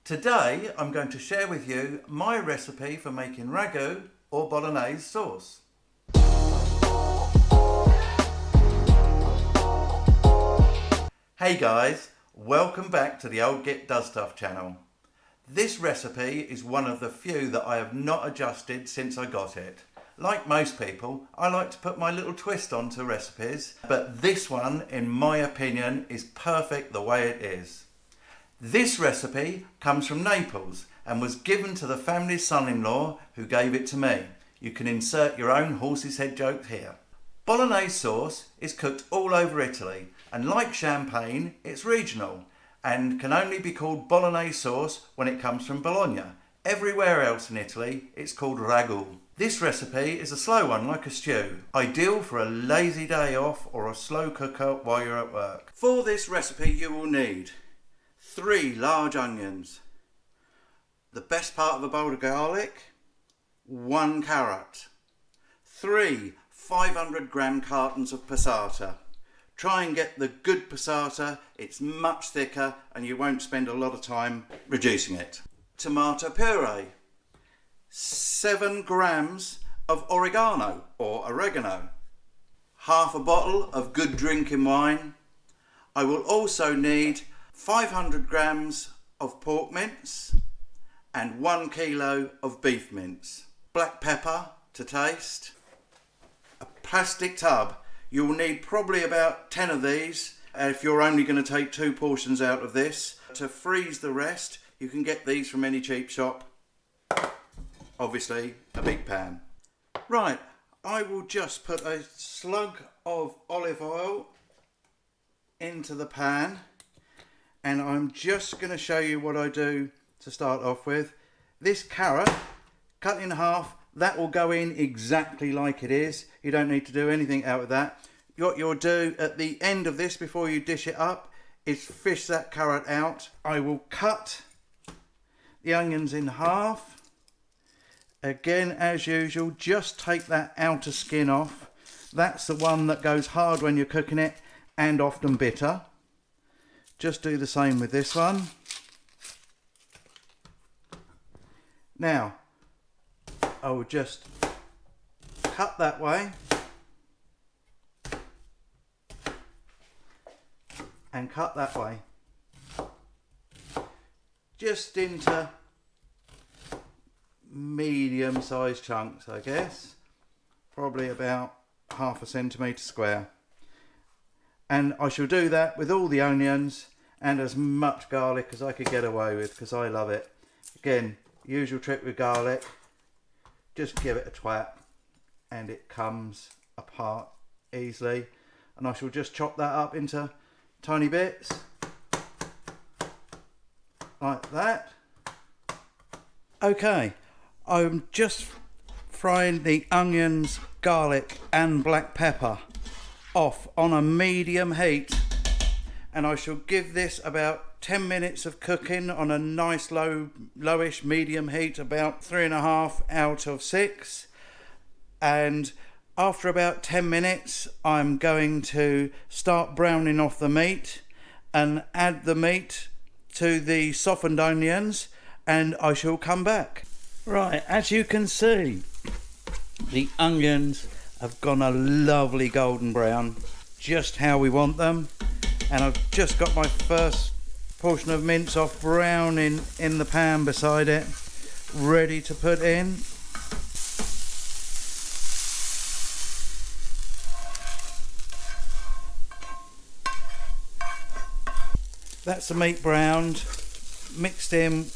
Today I'm going to share with you my recipe for making ragu or bolognese sauce. Hey guys, welcome back to the Old Git Does Stuff channel. This recipe is one of the few that I have not adjusted since I got it. Like most people, I like to put my little twist onto recipes, but this one, in my opinion, is perfect the way it is. This recipe comes from Naples and was given to the family's son-in-law who gave it to me. You can insert your own horse's head joke here. Bolognese sauce is cooked all over Italy, and like champagne, it's regional and can only be called bolognese sauce when it comes from Bologna. Everywhere else in Italy, it's called ragu. This recipe is a slow one, like a stew, ideal for a lazy day off or a slow cooker while you're at work. For this recipe you will need 3 large onions, the best part of a bowl of garlic, 1 carrot, 3 500-gram cartons of passata. Try and get the good passata, it's much thicker and you won't spend a lot of time reducing it. Tomato puree, 7 grams of oregano or oregano, half a bottle of good drinking wine. I will also need 500 grams of pork mince and 1 kilo of beef mince. Black pepper to taste. A plastic tub. You'll need probably about 10 of these if you're only going to take 2 portions out of this. To freeze the rest, you can get these from any cheap shop. Obviously, a big pan. Right, I will just put a slug of olive oil into the pan. And I'm just going to show you what I do to start off with. This carrot, cut in half, that will go in exactly like it is. You don't need to do anything out of that. What you'll do at the end of this, before you dish it up, is fish that carrot out. I will cut the onions in half. Again, as usual, just take that outer skin off. That's the one that goes hard when you're cooking it and often bitter. Just do the same with this one. Now, I will just cut that way and cut that way. Just into medium-sized chunks, I guess. Probably about ½ centimetre square. And I shall do that with all the onions and as much garlic as I could get away with, because I love it. Again, usual trick with garlic, just give it a twat and it comes apart easily. And I shall just chop that up into tiny bits like that. Okay, I'm just frying the onions, garlic and black pepper off on a medium heat, and I shall give this about 10 minutes of cooking on a nice lowish medium heat, about 3.5 out of 6. And after about 10 minutes I'm going to start browning off the meat and add the meat to the softened onions, and I shall come back. Right, as you can see, the onions have gone a lovely golden brown, just how we want them. And I've just got my first portion of mince off browning in the pan beside it, ready to put in. That's the meat browned, mixed in.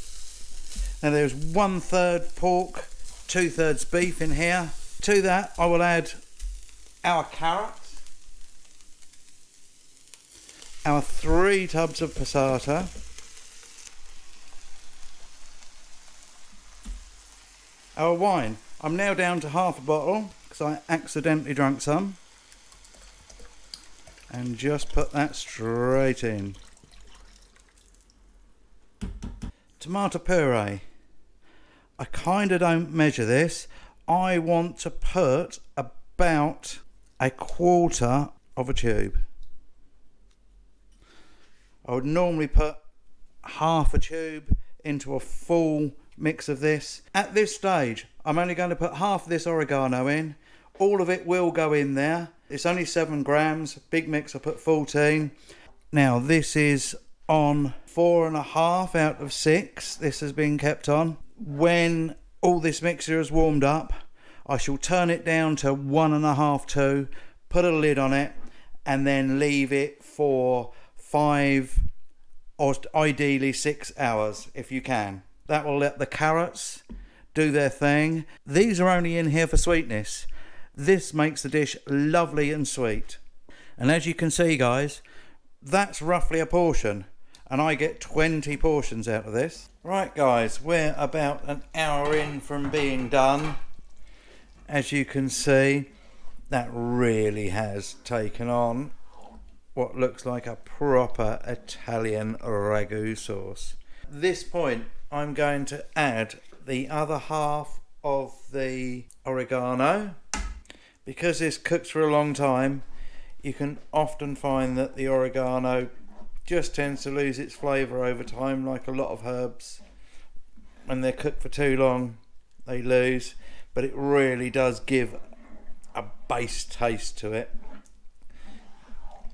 Now there's 1/3 pork, 2/3 beef in here. To that I will add our carrots, our 3 tubs of passata, our wine. I'm now down to half a bottle because I accidentally drank some, and just put that straight in. Tomato puree. I kind of don't measure this. I want to put about 1/4 of a tube. I would normally put half a tube into a full mix of this. At this stage, I'm only going to put half of this oregano in. All of it will go in there. It's only 7 grams. Big mix, I put 14. Now this is on 4.5 out of 6. This has been kept on. When all this mixture is warmed up, I shall turn it down to 1.5, 2, put a lid on it, and then leave it for 5 or ideally 6 hours if you can. That will let the carrots do their thing. These are only in here for sweetness. This makes the dish lovely and sweet. And as you can see, guys, that's roughly a portion, and I get 20 portions out of this. Right guys, we're about an hour in from being done. As you can see, that really has taken on what looks like a proper Italian ragu sauce. At this point, I'm going to add the other half of the oregano. Because this cooks for a long time, you can often find that the oregano just tends to lose its flavour over time, like a lot of herbs. When they're cooked for too long, they lose, but it really does give a base taste to it.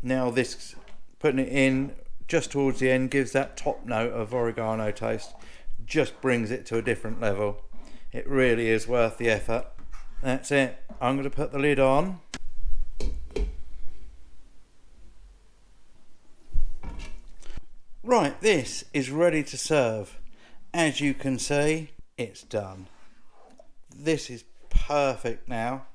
Now this, putting it in just towards the end, gives that top note of oregano taste, just brings it to a different level. It really is worth the effort. That's it. I'm going to put the lid on. Right, this is ready to serve. As you can see, it's done. This is perfect now.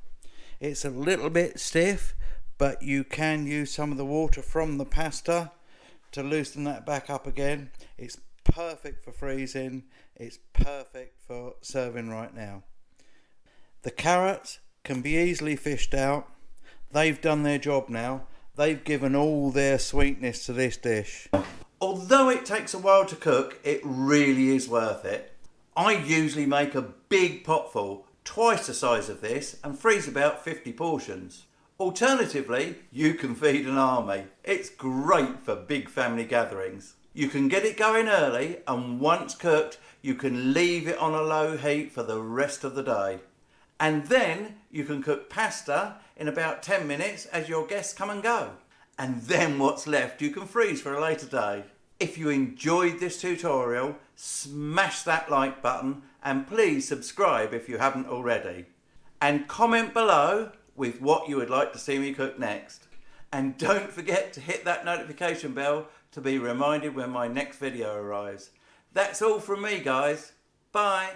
It's a little bit stiff, but you can use some of the water from the pasta to loosen that back up again. It's perfect for freezing. It's perfect for serving right now. The carrots can be easily fished out. They've done their job now. They've given all their sweetness to this dish. Although it takes a while to cook, it really is worth it. I usually make a big pot full, twice the size of this, and freeze about 50 portions. Alternatively, you can feed an army. It's great for big family gatherings. You can get it going early, and once cooked, you can leave it on a low heat for the rest of the day. And then you can cook pasta in about 10 minutes as your guests come and go. And then what's left you can freeze for a later day. If you enjoyed this tutorial, smash that like button and please subscribe if you haven't already. And comment below with what you would like to see me cook next. And don't forget to hit that notification bell to be reminded when my next video arrives. That's all from me, guys. Bye.